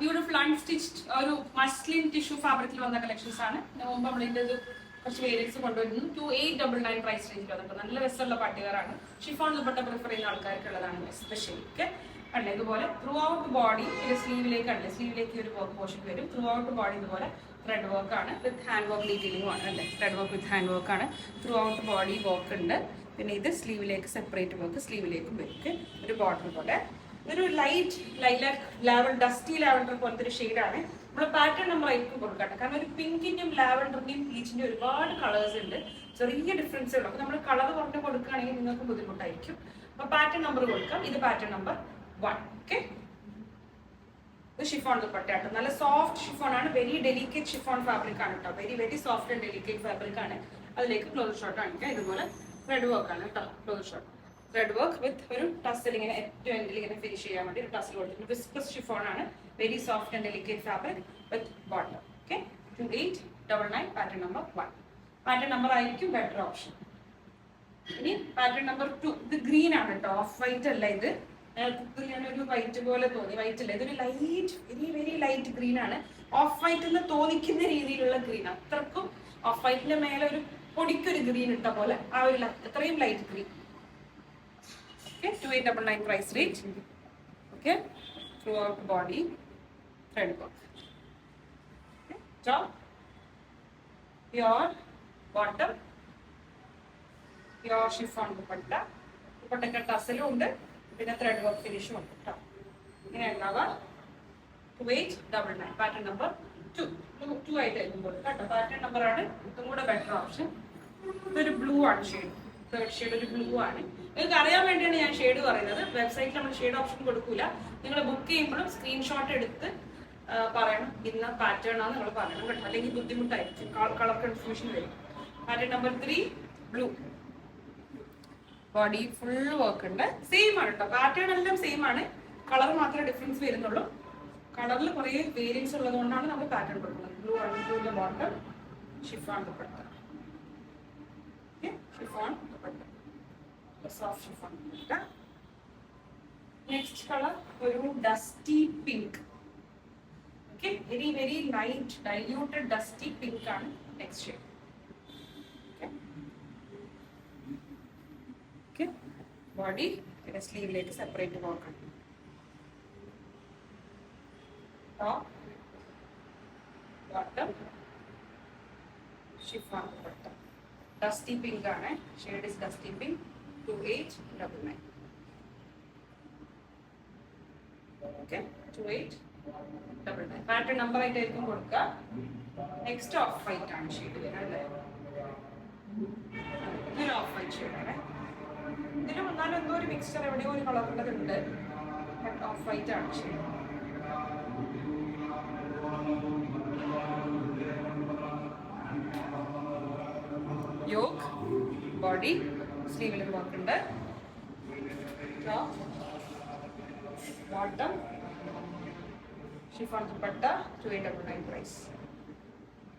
Beautiful unstitched ഒരു muslin tissue ഫാബ്രിക്കിൽ വന്ന കളക്ഷൻസ് ആണ്. മുമ്പ് നമ്മൾ ഇതിന്റെ കുറച്ച് വേരിയൻസ് കൊണ്ടുവരുന്നു. 2899 പ്രൈസ് റേഞ്ചിൽ വന്നിട്ട് നല്ല രസമുള്ള പാട്ടുകാരാണ്. ഷിഫോൺ ദുപ്പട്ട പ്രിഫർ ചെയ്യുന്ന ആൾക്കാർക്കുള്ളതാണ് എസ്പെഷ്യലി. ഓക്കെ അല്ലേ, ഇതുപോലെ ത്രൂ ഔട്ട് ബോഡി ഇത് സ്ലീവിലേക്ക് അല്ലേ, സ്ലീവിലേക്ക് ഒരു വർക്ക് പോർഷൻ വരും. ത്രൂ ഔട്ട് ബോഡി ഇതുപോലെ ത്രെഡ് വർക്ക് ആണ് വിത്ത് ഹാൻഡ് വർക്ക് ഡീറ്റെയിലിംഗ് ആണ് അല്ലേ, thread work with hand work ആണ്. ത്രൂ ഔട്ട് ബോഡി വർക്ക് ഉണ്ട്. പിന്നെ ഇത് സ്ലീവിലേക്ക് സെപ്പറേറ്റ് വർക്ക് സ്ലീവിലേക്കും വരും. ഒരു ബോർഡർ പോലെ ഒരു light lilac lavender dusty lavender പോലത്തെ ഒരു ഷെയ്ഡാണ്. നമ്മൾ പാറ്റേൺ നമ്പർ ആയിരിക്കും കൊടുക്കട്ടെ, കാരണം ഒരു പിങ്കിന്റെയും ലാവൻഡറിന്റെയും പീച്ചിന്റെയും ഒരുപാട് കളേഴ്സ് ഉണ്ട്, ചെറിയ ഡിഫറൻസ് ഉണ്ട്. അപ്പൊ നമ്മൾ കളർ പറഞ്ഞു കൊടുക്കുകയാണെങ്കിൽ നിങ്ങൾക്ക് ബുദ്ധിമുട്ടായിരിക്കും. അപ്പൊ പാറ്റേൺ നമ്പർ കൊടുക്കാം. ഇത് പാറ്റേൺ നമ്പർ 1. ഓക്കെ, ഇത് ഷിഫോൺ ദുപ്പട്ടയാട്ടോ, നല്ല സോഫ്റ്റ് ഷിഫോൺ ആണ്. വെരി ഡെലിക്കേറ്റ് ഷിഫോൺ ഫാബ്രിക് ആണ് കേട്ടോ, very very soft and delicate fabric ആണ്. അതിലേക്ക് ക്ലോസ് ഷോട്ട് കാണിക്കാം. ഇതുപോലെ ത്രെഡ് വർക്ക് ആണ് കേട്ടോ, close shot thread work with ഒരു ടസൽ ഇങ്ങനെ ഏറ്റവും എൻഡിൽ ഇങ്ങനെ ഫിനിഷ് ചെയ്യാൻ വേണ്ടി ഒരു ടസൽ കൊടുത്തിട്ടുണ്ട്. വിസ്കസ് ഷിഫോൺ ആണ്, very soft and delicate fabric with bottom. Okay, 2899 pattern number 1. Pattern number ആയിരിക്കും ബെറ്റർ ഓപ്ഷൻ. ഇനി പാറ്റേൺ നമ്പർ 2, ഇത് ഗ്രീൻ ആണ് കേട്ടോ, ഓഫ് വൈറ്റ് അല്ല. ഇത് ഞാനൊരു വൈറ്റ് പോലെ തോന്നി, വൈറ്റ് അല്ല, ഇതൊരു light very very light green ആണ്. ഓഫ് വൈറ്റ് എന്ന് തോന്നിക്കുന്ന രീതിയിലുള്ള ഗ്രീൻ, അത്രക്കും ഓഫ് വൈറ്റിന്റെ മേലെ ഒരു പൊടിക്കൊരു ഗ്രീൻ ഇട്ട പോലെ ആ ഒരു അത്രയും light green. 2899 price range. Okay, throughout body thread work. Okay, top, pure bottom, pure chiffon dupatta. Dupatta tassel undu, pinne thread work finish undu ട്ടോ. ഇങ്ങനെ ഉണ്ടാവുക. 2899 pattern number 2 ആയിട്ട് എഴുതുമ്പോൾ കേട്ടോ. പാറ്റേൺ നമ്പർ ആണ് ഇതും കൂടെ ബെറ്റർ ഓപ്ഷൻ. ഇതൊരു ബ്ലൂ ആണ് ഷെയ്ഡ്, തേർഡ് ഷെയ്ഡ് ഒരു ബ്ലൂ ആണ്. നിങ്ങൾക്ക് അറിയാൻ വേണ്ടിയാണ് ഞാൻ ഷെയ്ഡ് പറയുന്നത്. വെബ്സൈറ്റിൽ നമ്മൾ ഷെയ്ഡ് ഓപ്ഷൻ കൊടുക്കൂല. നിങ്ങൾ ബുക്ക് ചെയ്യുമ്പോഴും സ്ക്രീൻഷോട്ട് എടുത്ത് പറയണം ഇന്ന പാറ്റേൺ ആണ് നിങ്ങൾ പറയണം കേട്ടോ, അല്ലെങ്കിൽ ബുദ്ധിമുട്ടായിരിക്കും, കളർ കൺഫ്യൂഷൻ വരും. Pattern number 3 blue, body full work ഉണ്ട്. സെയിം ആണ് കേട്ടോ, പാറ്റേൺ എല്ലാം സെയിം ആണ്, കളർ മാത്രമേ ഡിഫറൻസ് വരുന്നുള്ളൂ. കളറിൽ കുറേ വേരിയൻസ് ഉള്ളത് കൊണ്ടാണ് നമ്മൾ പാറ്റേൺ കൊടുക്കുന്നത്. ബ്ലൂ ആണ്, ബ്ലൂവിന്റെ bottom, chiffon dupatta. Chiffon dupatta, soft chiffon duppatta. Next color ഒരു dusty pink. Okay, very very light diluted dusty pink ആണ് next shade. Okay, okay, body ഇത് sleeve ലേക്ക് separate work ആണ്. Top, bottom, chiffon duppatta. Dusty pink ആണ്, shade is dusty pink. 2899. Okay, 2899. Pattern number ആയിട്ടായിരിക്കും കൊടുക്കുക. Next of white ആണ് shade വരുന്നത്. ഇതൊരു of white ഷെയ്ഡാണ്. ഇതിൽ വന്നാലും എന്തോ ഒരു മിക്സ്ചർ എവിടെയോ ഒരു കളറുള്ളതുണ്ട്, ബട്ട് ഓഫ് വൈറ്റ് ആണ് ഷെയ്ഡ്. യോക്ക്, ബോഡി സ്ലീവിൽ വർക്ക് ഉണ്ട്. Bottom chiffon dupatta 2899 price.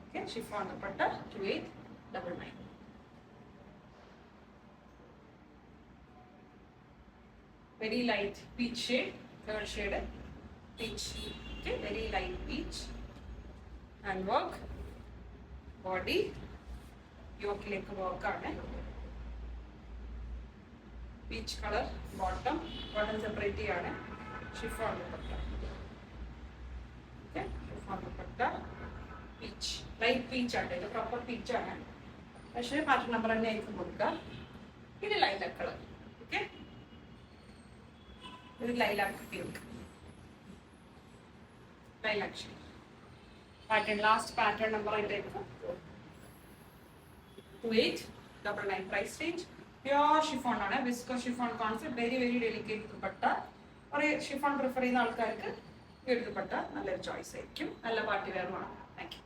Okay, chiffon dupatta 2899. Very light peach shade, third shade peach. Okay, very light peach. Hand work, body യോക്കിലേക്ക് വർക്കാണ്. Peach colour bottom, bottom separate ചെയ്യാണ്. Chiffon dupatta. Okay, chiffon dupatta peach, light peach ആണ്, ഇത് proper peach ആണ്, പക്ഷേ pattern number തന്നെ ആയിരിക്കും കൊടുക്കുക. ഇത് ലൈലാക്ക് കളർ. ഓക്കെ, ഇത് lilac pink, lilac shade. Pattern last pattern number ആയിട്ടായിരിക്കും 2899 പ്രൈസ് റേഞ്ച്. പ്യോർ ഷിഫോൺ ആണ്, viscose chiffon concept, very very delicate dupatta. കുറേ ഷിഫോൺ പ്രിഫർ ചെയ്യുന്ന ആൾക്കാർക്ക് ഈ ഒരു ദുപ്പട്ട നല്ലൊരു ചോയ്സ് ആയിരിക്കും, നല്ല പാർട്ടി വെയറുമാണ്. Thank you.